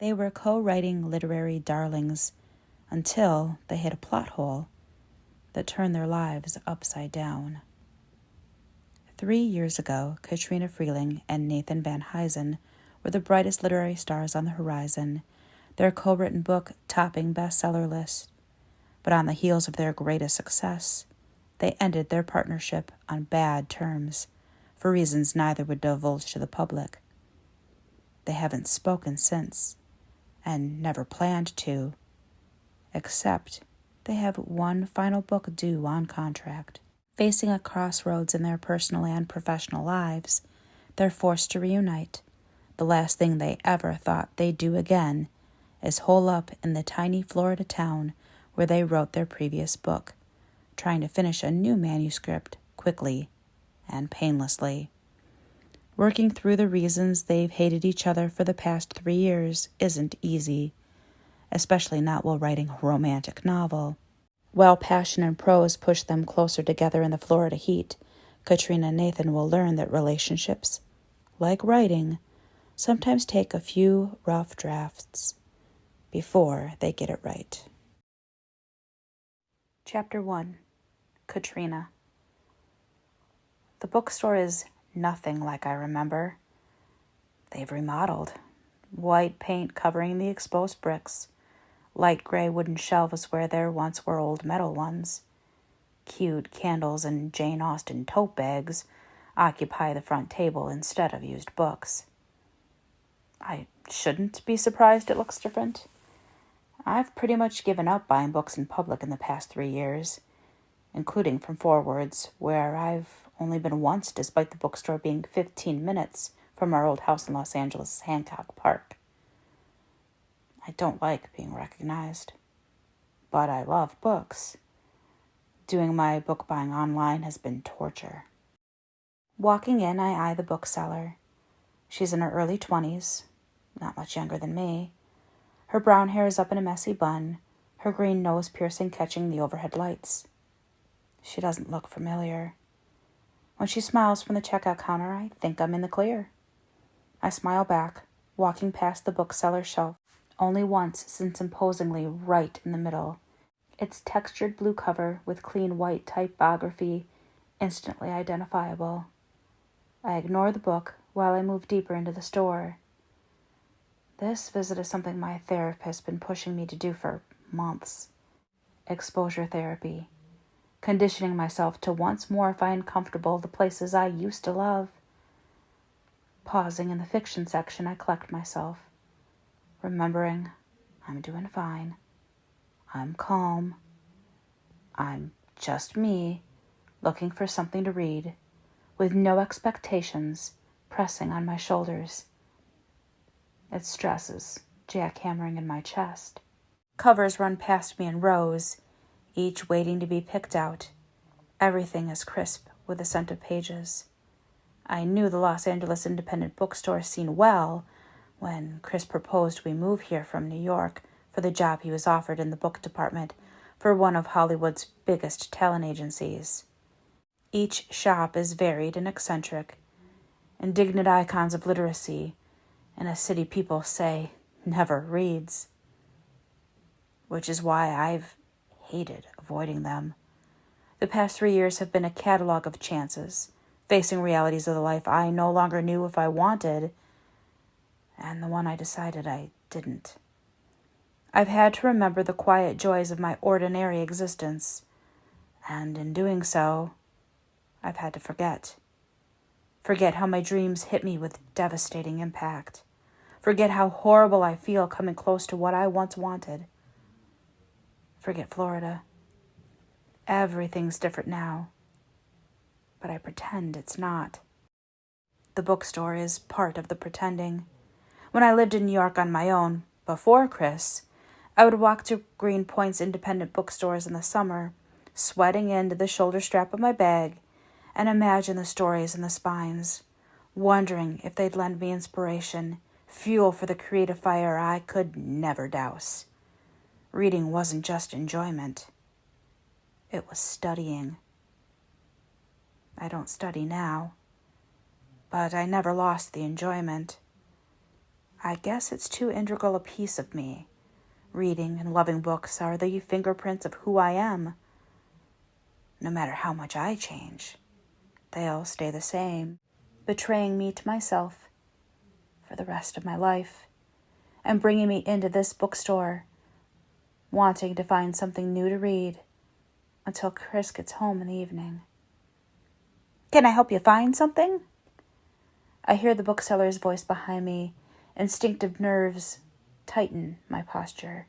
They were co-writing literary darlings until they hit a plot hole that turned their lives upside down. 3 years ago, Katrina Freeling and Nathan Van Huysen were the brightest literary stars on the horizon, their co-written book topping bestseller lists. But on the heels of their greatest success, they ended their partnership on bad terms, for reasons neither would divulge to the public. They haven't spoken since, and never planned to, except they have one final book due on contract. Facing a crossroads in their personal and professional lives, they're forced to reunite. The last thing they ever thought they'd do again is hole up in the tiny Florida town where they wrote their previous book, trying to finish a new manuscript quickly and painlessly. Working through the reasons they've hated each other for the past 3 years isn't easy, especially not while writing a romantic novel. While passion and prose push them closer together in the Florida heat, Katrina and Nathan will learn that relationships, like writing, sometimes take a few rough drafts before they get it right. Chapter 1. Katrina. The bookstore is nothing like I remember. They've remodeled. White paint covering the exposed bricks. Light gray wooden shelves where there once were old metal ones. Cute candles and Jane Austen tote bags occupy the front table instead of used books. I shouldn't be surprised it looks different. I've pretty much given up buying books in public in the past 3 years, including from forwards, where I've only been once despite the bookstore being 15 minutes from our old house in Los Angeles' Hancock Park. I don't like being recognized, but I love books. Doing my book buying online has been torture. Walking in, I eye the bookseller. She's in her early 20s, not much younger than me. Her brown hair is up in a messy bun, her green nose piercing catching the overhead lights. She doesn't look familiar. When she smiles from the checkout counter, I think I'm in the clear. I smile back, walking past the bookseller's shelf, only once since imposingly right in the middle. Its textured blue cover with clean white typography, instantly identifiable. I ignore the book while I move deeper into the store. This visit is something my therapist's been pushing me to do for months. Exposure therapy. Conditioning myself to once more find comfortable the places I used to love. Pausing in the fiction section, I collect myself, remembering I'm doing fine. I'm calm. I'm just me, looking for something to read, with no expectations pressing on my shoulders. It stresses, jackhammering in my chest. Covers run past me in rows, each waiting to be picked out. Everything is crisp with the scent of pages. I knew the Los Angeles independent bookstore scene well when Chris proposed we move here from New York for the job he was offered in the book department for one of Hollywood's biggest talent agencies. Each shop is varied and eccentric, indignant icons of literacy in a city people say never reads, which is why I've hated avoiding them. The past 3 years have been a catalog of chances, facing realities of the life I no longer knew if I wanted, and the one I decided I didn't. I've had to remember the quiet joys of my ordinary existence, and in doing so, I've had to forget. Forget how my dreams hit me with devastating impact. Forget how horrible I feel coming close to what I once wanted. Forget Florida. Everything's different now, but I pretend it's not. The bookstore is part of the pretending. When I lived in New York on my own, before Chris, I would walk to Greenpoint's independent bookstores in the summer, sweating into the shoulder strap of my bag, and imagine the stories and the spines, wondering if they'd lend me inspiration, fuel for the creative fire I could never douse. Reading wasn't just enjoyment. It was studying. I don't study now, but I never lost the enjoyment. I guess it's too integral a piece of me. Reading and loving books are the fingerprints of who I am. No matter how much I change, they'll stay the same, betraying me to myself for the rest of my life, and bringing me into this bookstore, wanting to find something new to read until Chris gets home in the evening. Can I help you find something? I hear the bookseller's voice behind me. Instinctive nerves tighten my posture.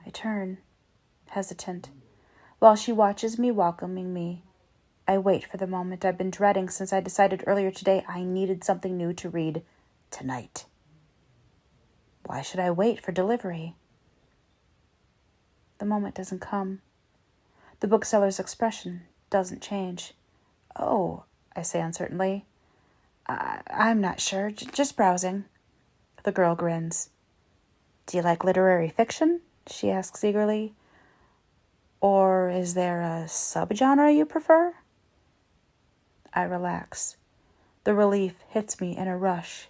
I turn, hesitant, while she watches me welcoming me. I wait for the moment I've been dreading since I decided earlier today I needed something new to read tonight. Why should I wait for delivery? The moment doesn't come. The bookseller's expression doesn't change. Oh, I say uncertainly. I'm not sure, just browsing. The girl grins. Do you like literary fiction? She asks eagerly. Or is there a subgenre you prefer? I relax. The relief hits me in a rush.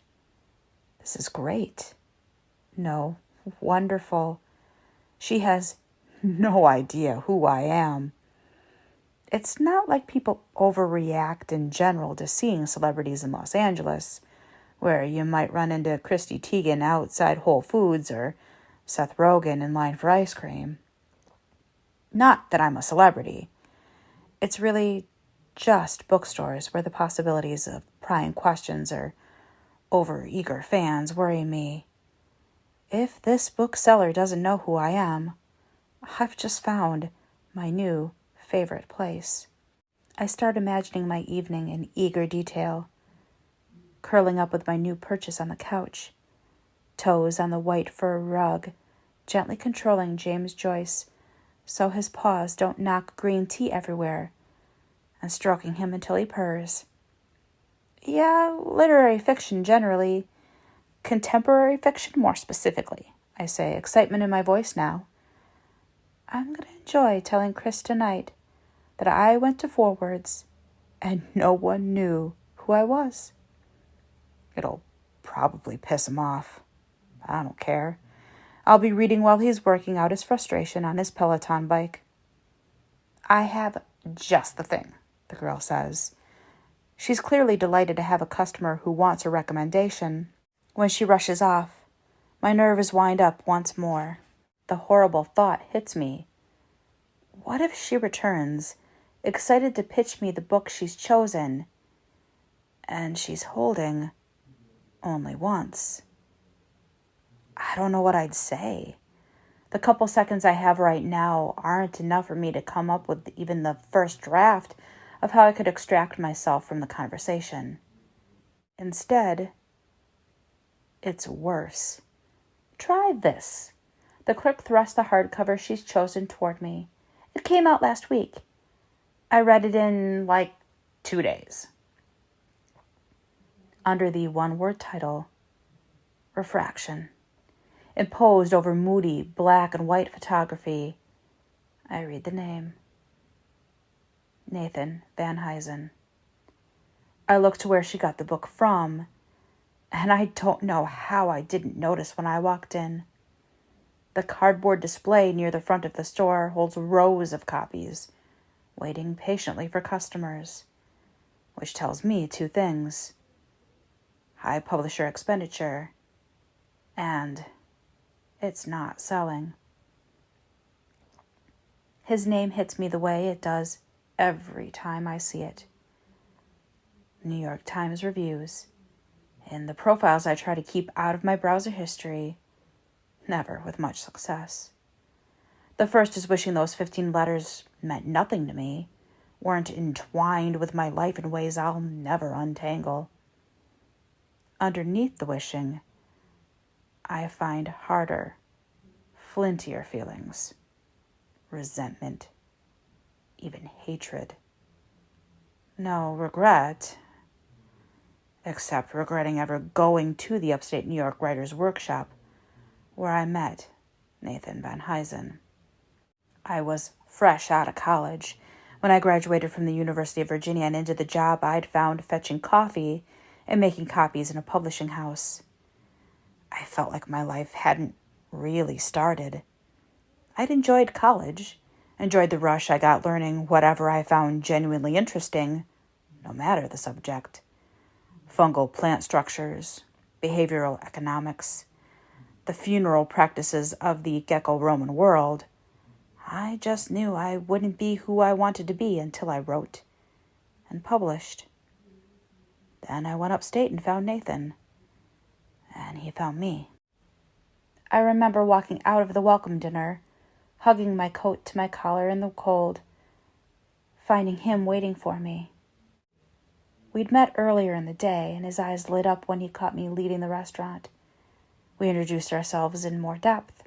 This is great. No, wonderful. She has no idea who I am. It's not like people overreact in general to seeing celebrities in Los Angeles, where you might run into Christy Teigen outside Whole Foods or Seth Rogen in line for ice cream. Not that I'm a celebrity. It's really just bookstores where the possibilities of prying questions or over-eager fans worry me. If this bookseller doesn't know who I am, I've just found my new favorite place. I start imagining my evening in eager detail, curling up with my new purchase on the couch, toes on the white fur rug, gently controlling James Joyce so his paws don't knock green tea everywhere, and stroking him until he purrs. Yeah, literary fiction generally. Contemporary fiction more specifically, I say, excitement in my voice now. I'm going to enjoy telling Chris tonight that I went to Forwards and no one knew who I was. It'll probably piss him off. I don't care. I'll be reading while he's working out his frustration on his Peloton bike. I have just the thing, the girl says. She's clearly delighted to have a customer who wants a recommendation. When she rushes off, my nerves wind up once more. The horrible thought hits me. What if she returns, excited to pitch me the book she's chosen, and she's holding only once? I don't know what I'd say. The couple seconds I have right now aren't enough for me to come up with even the first draft of how I could extract myself from the conversation. Instead, it's worse. Try this. The clerk thrusts the hardcover she's chosen toward me. It came out last week. I read it in, 2 days. Under the one-word title, Refraction, imposed over moody black and white photography, I read the name. Nathan Van Huysen. I look to where she got the book from, and I don't know how I didn't notice when I walked in. The cardboard display near the front of the store holds rows of copies, waiting patiently for customers, which tells me 2 things: high publisher expenditure, and it's not selling. His name hits me the way it does every time I see it. New York Times reviews. In the profiles I try to keep out of my browser history, never with much success. The first is wishing those 15 letters meant nothing to me, weren't entwined with my life in ways I'll never untangle. Underneath the wishing, I find harder, flintier feelings. Resentment, even hatred. No regret, except regretting ever going to the upstate New York Writers' Workshop, where I met Nathan Van Huysen. I was fresh out of college when I graduated from the University of Virginia and into the job I'd found fetching coffee and making copies in a publishing house. felt like my life hadn't really started. I'd enjoyed college, enjoyed the rush I got learning whatever I found genuinely interesting, no matter the subject. Fungal plant structures, behavioral economics, the funeral practices of the Greco-Roman world. I just knew I wouldn't be who I wanted to be until I wrote and published. Then I went upstate and found Nathan, and he found me. I remember walking out of the welcome dinner, hugging my coat to my collar in the cold, finding him waiting for me. We'd met earlier in the day, and his eyes lit up when he caught me leaving the restaurant. We introduced ourselves in more depth.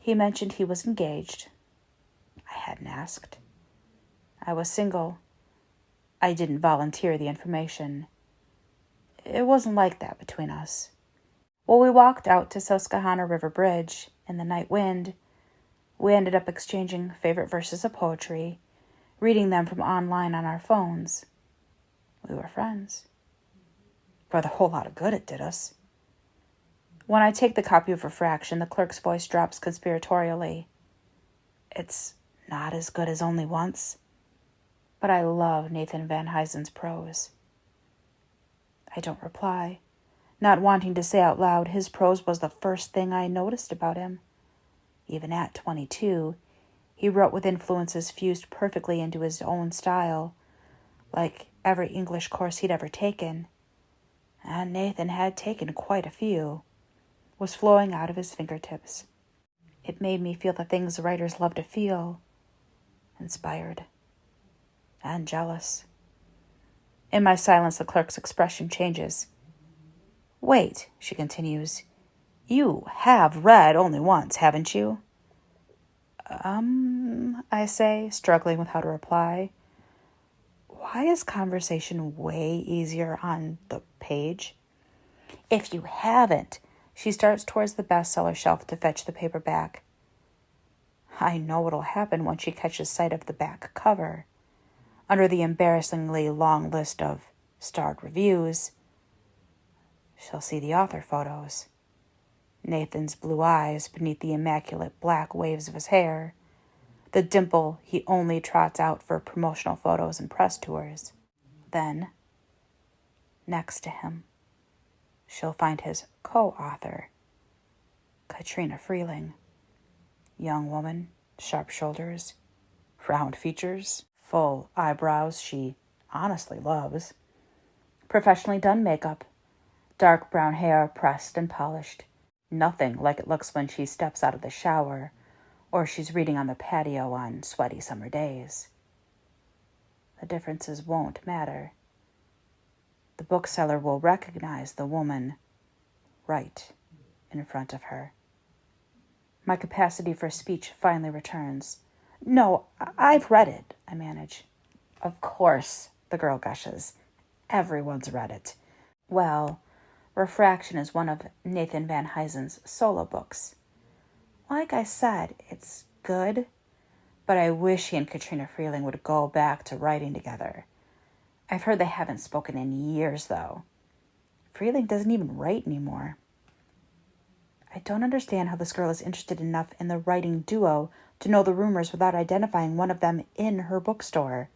He mentioned he was engaged. I hadn't asked. I was single. I didn't volunteer the information. It wasn't like that between us. While we walked out to Susquehanna River Bridge in the night wind, we ended up exchanging favorite verses of poetry, reading them from online on our phones. We were friends. For the whole lot of good it did us. When I take the copy of Refraction, the clerk's voice drops conspiratorially. It's not as good as Only Once, but I love Nathan Van Huysen's prose. I don't reply, not wanting to say out loud his prose was the first thing I noticed about him. Even at 22, he wrote with influences fused perfectly into his own style, like every English course he'd ever taken. And Nathan had taken quite a few, was flowing out of his fingertips. It made me feel the things writers love to feel, inspired and jealous. In my silence, the clerk's expression changes. Wait, she continues, you have read Only Once, haven't you? I say, struggling with how to reply. Why is conversation way easier on the page? If you haven't, she starts towards the bestseller shelf to fetch the paperback. I know what'll happen when she catches sight of the back cover. Under the embarrassingly long list of starred reviews, she'll see the author photos. Nathan's blue eyes beneath the immaculate black waves of his hair, the dimple he only trots out for promotional photos and press tours. Then, next to him, she'll find his co-author, Katrina Freeling. Young woman, sharp shoulders, round features, full eyebrows she honestly loves, professionally done makeup, dark brown hair pressed and polished, nothing like it looks when she steps out of the shower or she's reading on the patio on sweaty summer days. The differences won't matter. The bookseller will recognize the woman right in front of her. My capacity for speech finally returns. No, I've read it, I manage. Of course, the girl gushes. Everyone's read it. Well, Refraction is one of Nathan Van Huysen's solo books. Like I said, it's good, but I wish he and Katrina Freeling would go back to writing together. I've heard they haven't spoken in years, though. Freeling doesn't even write anymore. I don't understand how this girl is interested enough in the writing duo to know the rumors without identifying one of them in her bookstore.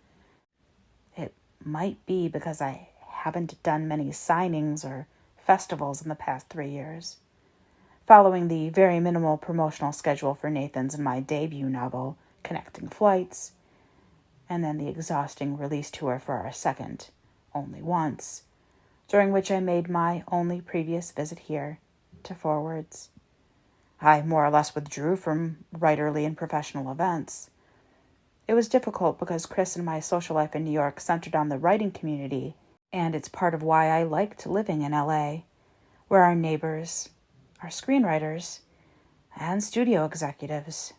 It might be because I haven't done many signings or festivals in the past 3 years. Following the very minimal promotional schedule for Nathan's and my debut novel, Connecting Flights, and then the exhausting release tour for our second, Only Once, during which I made my only previous visit here to Forwards. I more or less withdrew from writerly and professional events. It was difficult because Chris and my social life in New York centered on the writing community, and it's part of why I liked living in LA, where our neighbors are screenwriters and studio executives.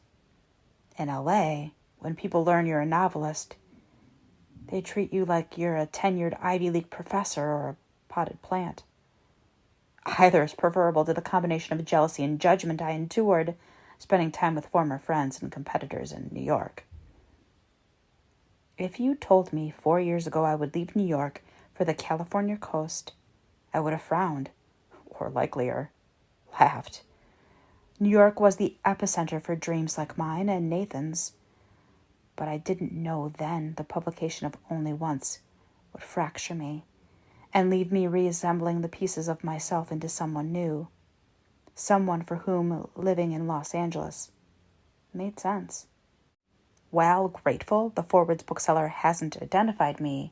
In LA, when people learn you're a novelist, they treat you like you're a tenured Ivy League professor or a potted plant. Either is preferable to the combination of jealousy and judgment I endured spending time with former friends and competitors in New York. If you told me 4 years ago I would leave New York for the California coast, I would have frowned, or likelier, laughed. New York was the epicenter for dreams like mine and Nathan's. But I didn't know then the publication of Only Once would fracture me and leave me reassembling the pieces of myself into someone new, someone for whom living in Los Angeles made sense. While grateful the Forwards bookseller hasn't identified me,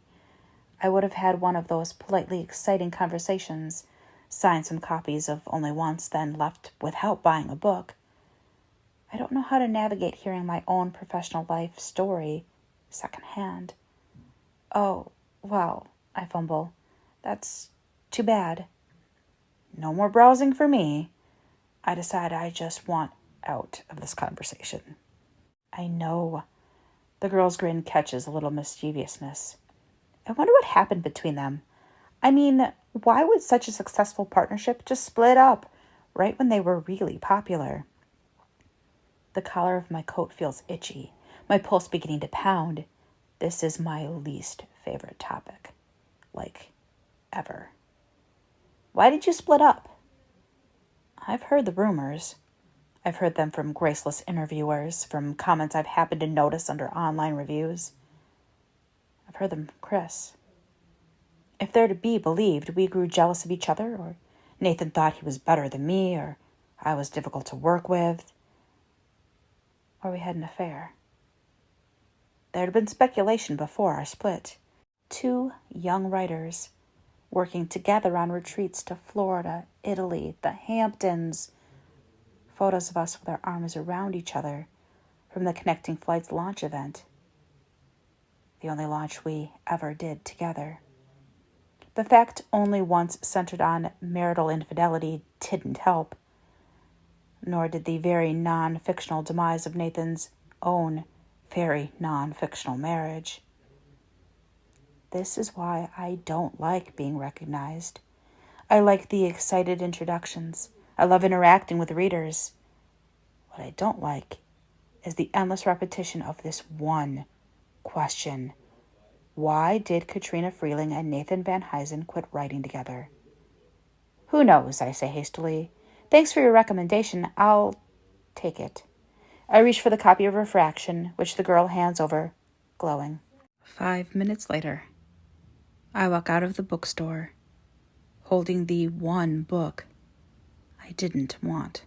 I would have had one of those politely exciting conversations, signed some copies of Only Once, then left without buying a book. I don't know how to navigate hearing my own professional life story secondhand. Oh, well, I fumble. That's too bad. No more browsing for me. I decide I just want out of this conversation. I know. The girl's grin catches a little mischievousness. I wonder what happened between them. I mean, why would such a successful partnership just split up right when they were really popular? The collar of my coat feels itchy, my pulse beginning to pound. This is my least favorite topic. Like, ever. Why did you split up? I've heard the rumors. I've heard them from graceless interviewers, from comments I've happened to notice under online reviews. I've heard them from Chris. If they're to be believed, we grew jealous of each other, or Nathan thought he was better than me, or I was difficult to work with, or we had an affair. There had been speculation before our split. Two young writers working together on retreats to Florida, Italy, the Hamptons. Photos of us with our arms around each other from the Connecting Flights launch event. The only launch we ever did together. The fact Only Once centered on marital infidelity didn't help, nor did the very non-fictional demise of Nathan's own very non-fictional marriage. This is why I don't like being recognized. I like the excited introductions. I love interacting with readers. What I don't like is the endless repetition of this one question. Why did Katrina Freeling and Nathan Van Huysen quit writing together? Who knows, I say hastily. Thanks for your recommendation. I'll take it. I reach for the copy of Refraction, which the girl hands over, glowing. 5 minutes later, I walk out of the bookstore, holding the one book I didn't want.